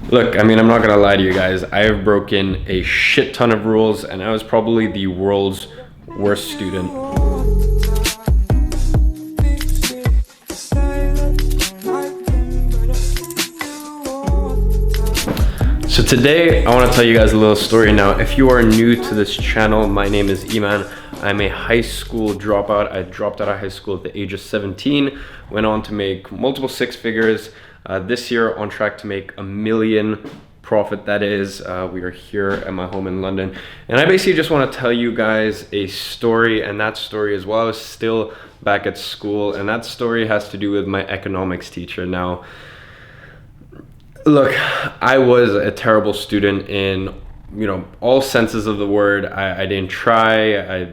Look, I mean, I'm not gonna lie to you guys. I have broken a shit ton of rules, and I was probably the world's worst student. So today, I want to tell you guys a little story. Now, if you are new to this channel, my name is Iman. I'm a high school dropout. I dropped out of high school at the age of 17, went on to make multiple six figures. This year, on track to make $1 million profit, that is. We are here at my home in London. And I basically just want to tell you guys a story, and that story is while I was still back at school, and that story has to do with my economics teacher. Now, look, I was a terrible student in, all senses of the word. I didn't try. I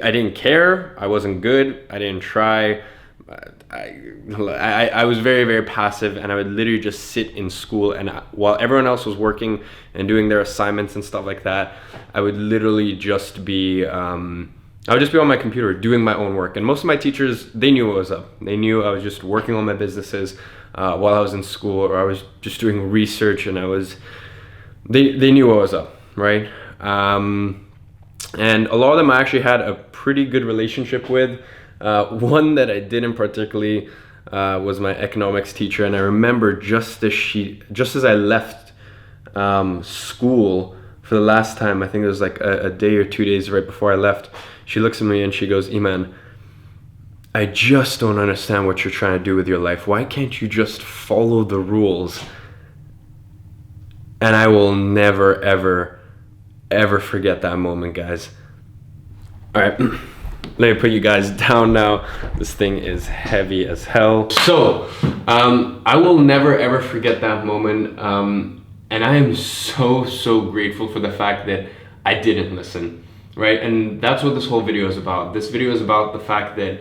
didn't care. I wasn't good. I didn't try. I was very, very passive, and I would literally just sit in school, and while everyone else was working and doing their assignments and stuff like that, I would literally just be I would just be on my computer doing my own work. And most of my teachers, they knew what was up. They knew I was just working on my businesses while I was in school, or I was just doing research, and they knew what was up, right? And a lot of them I actually had a pretty good relationship with. One that I didn't particularly was my economics teacher, and I remember just as I left school for the last time, I think it was like a day or 2 days right before I left, she looks at me and she goes, "Iman, I just don't understand what you're trying to do with your life. Why can't you just follow the rules?" And I will never, ever, ever forget that moment, guys. All right. Let me put you guys down now. This thing is heavy as hell. So, I will never ever forget that moment. And I am so grateful for the fact that I didn't listen, right? And that's what this whole video is about. This video is about the fact that,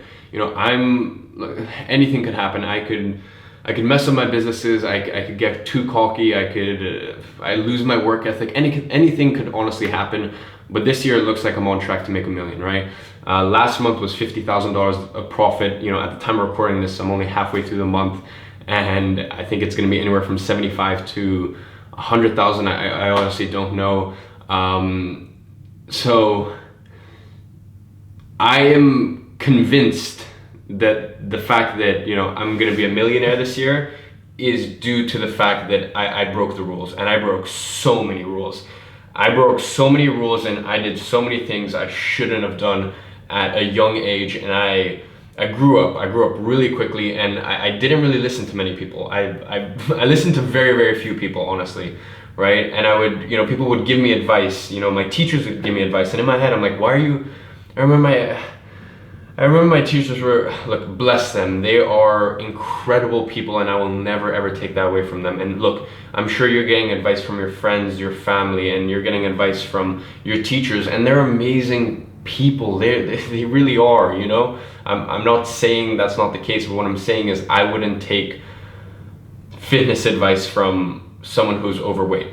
anything could happen. I could mess up my businesses. I could get too cocky. I lose my work ethic. Anything could honestly happen. But this year it looks like I'm on track to make $1 million, right? Last month was $50,000 of profit. At the time of recording this, I'm only halfway through the month, and I think it's going to be anywhere from 75 to 100,000. I honestly don't know. So I am convinced that the fact that I'm going to be a millionaire this year is due to the fact that I broke the rules, and I broke so many rules. I broke so many rules, and I did so many things I shouldn't have done at a young age, and I grew up really quickly, and I didn't really listen to many people. I listened to very, very few people, honestly, right? And I would, people would give me advice, my teachers would give me advice, and in my head I'm like, I remember my teachers were, look, bless them, they are incredible people, and I will never ever take that away from them. And look, I'm sure you're getting advice from your friends, your family, and you're getting advice from your teachers, and they're amazing people. They really are, I'm not saying that's not the case, but what I'm saying is I wouldn't take fitness advice from someone who's overweight.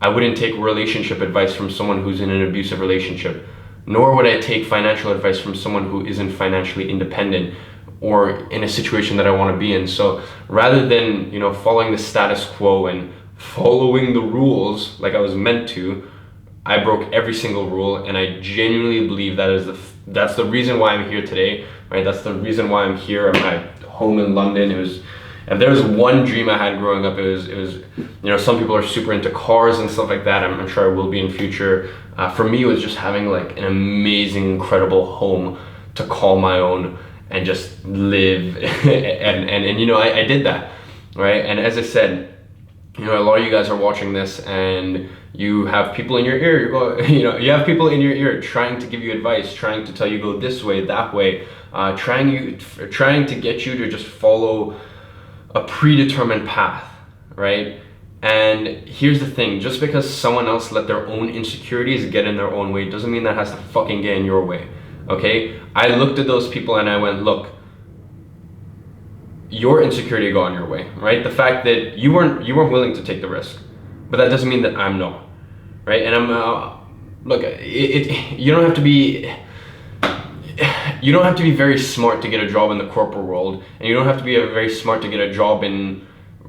I wouldn't take relationship advice from someone who's in an abusive relationship. Nor would I take financial advice from someone who isn't financially independent or in a situation that I want to be in. So rather than, following the status quo and following the rules like I was meant to, I broke every single rule, and I genuinely believe that's the reason why I'm here today, right? That's the reason why I'm here at my home in London. If there was one dream I had growing up, it was, some people are super into cars and stuff like that. I'm sure I will be in future. For me, it was just having like an amazing, incredible home to call my own and just live. and I did that, right? And as I said, a lot of you guys are watching this, and you have people in your ear. You have people in your ear trying to give you advice, trying to tell you go this way, that way, trying to get you to just follow a predetermined path, right? And here's the thing, just because someone else let their own insecurities get in their own way doesn't mean that has to fucking get in your way, okay? I looked at those people and I went, look, your insecurity got in your way, right? The fact that you weren't willing to take the risk, but that doesn't mean that I'm not, right? And look, you don't have to be very smart to get a job in the corporate world, and you don't have to be very smart to get a job in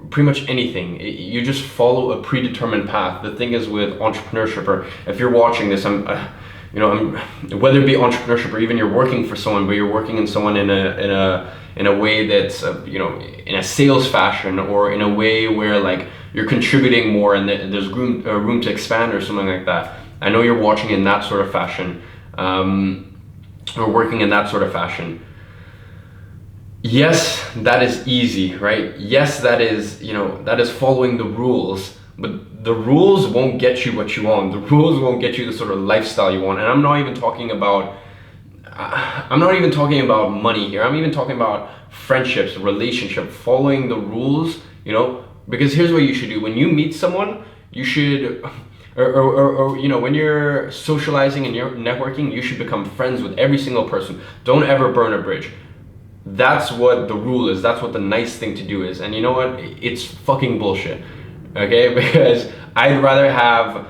pretty much anything. You just follow a predetermined path. The thing is with entrepreneurship, or if you're watching this, whether it be entrepreneurship or even you're working for someone, but you're working in someone in a way that's in a sales fashion, or in a way where like you're contributing more and there's room to expand or something like that. I know you're watching in that sort of fashion, or working in that sort of fashion. Yes, that is easy, right? Yes, that is following the rules, but the rules won't get you what you want. The rules won't get you the sort of lifestyle you want. And I'm not even talking about money here. I'm even talking about friendships, relationship, following the rules, because here's what you should do. When you meet someone, you should, or when you're socializing and you're networking, you should become friends with every single person. Don't ever burn a bridge. That's what the rule is. That's what the nice thing to do is. And you know what? It's fucking bullshit. Okay? Because I'd rather have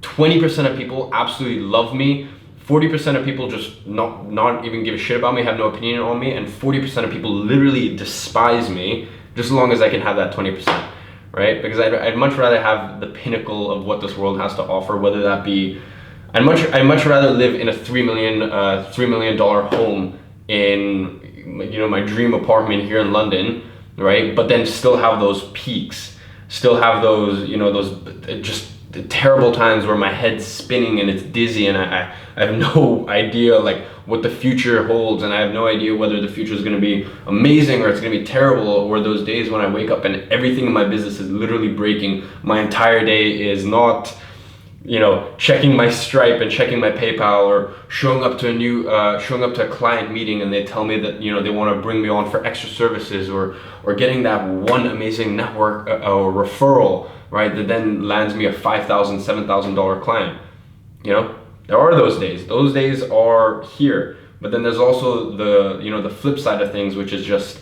20% of people absolutely love me, 40% of people just not even give a shit about me, have no opinion on me, and 40% of people literally despise me, just as long as I can have that 20%. Right? Because I'd much rather have the pinnacle of what this world has to offer, whether that be, I'd much rather live in a $3 million home in my dream apartment here in London, right? But then still have those peaks, still have those those just terrible times where my head's spinning and it's dizzy, and I have no idea like what the future holds, and I have no idea whether the future is going to be amazing or it's going to be terrible, or those days when I wake up and everything in my business is literally breaking. My entire day is not checking my Stripe and checking my PayPal, or showing up to a client meeting and they tell me that they want to bring me on for extra services, or getting that one amazing network or referral, right, that then lands me a $5,000, $7,000 client. There are those days. Those days are here. But then there's also the flip side of things, which is just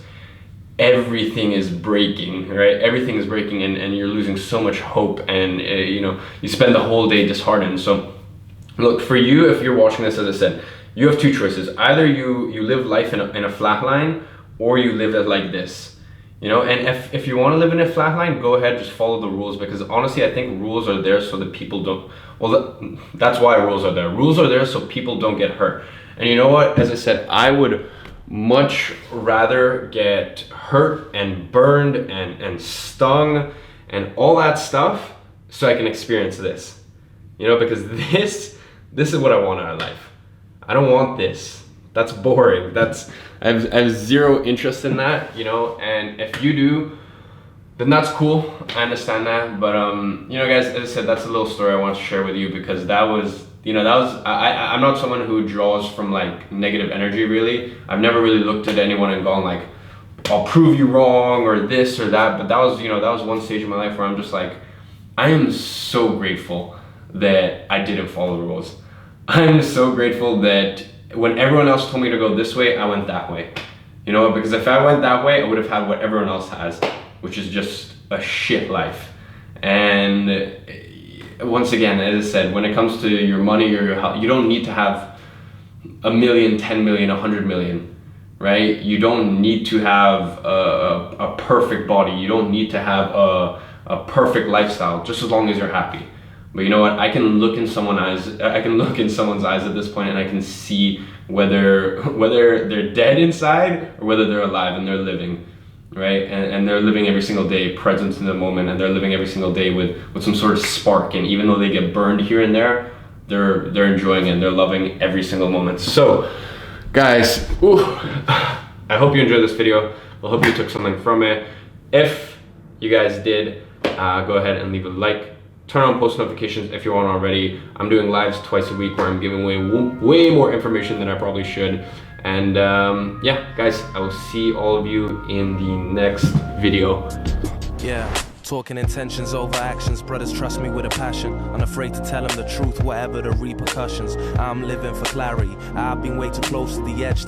everything is breaking, right? Everything is breaking, and you're losing so much hope, and you spend the whole day disheartened. So look, for you, if you're watching this, as I said, you have two choices. Either you live life in a flat line, or you live it like this. And if you want to live in a flat line, go ahead, just follow the rules, because honestly, I think rules are there so that people don't, that's why rules are there. Rules are there so people don't get hurt. And you know what, as I said, I would much rather get hurt and burned and stung and all that stuff so I can experience this, because this is what I want out of life. I don't want this. That's boring. I have zero interest in that, and if you do, then that's cool. I understand that. But guys, as I said, that's a little story I want to share with you, because that was I'm not someone who draws from like negative energy, really. I've never really looked at anyone and gone like, I'll prove you wrong or this or that. But that was one stage in my life where I'm just like, I am so grateful that I didn't follow the rules. I'm so grateful that when everyone else told me to go this way, I went that way. Because if I went that way, I would have had what everyone else has, which is just a shit life. And once again, as I said, when it comes to your money or your health, you don't need to have $1 million, 10 million, 100 million, right? You don't need to have a perfect body. You don't need to have a perfect lifestyle, just as long as you're happy. But you know what? I can look in someone's eyes at this point, and I can see whether they're dead inside or whether they're alive and they're living. Right? And they're living every single day present in the moment, and they're living every single day with some sort of spark. And even though they get burned here and there, they're enjoying it, and they're loving every single moment. So guys, I hope you enjoyed this video. I hope you took something from it. If you guys did, go ahead and leave a like. Turn on post notifications if you aren't already. I'm doing lives twice a week where I'm giving away way more information than I probably should. And yeah, guys, I will see all of you in the next video. Yeah, talking intentions over actions. Brothers trust me with a passion, unafraid to tell them the truth, whatever the repercussions. I'm living for clarity. I've been way too close to the edge.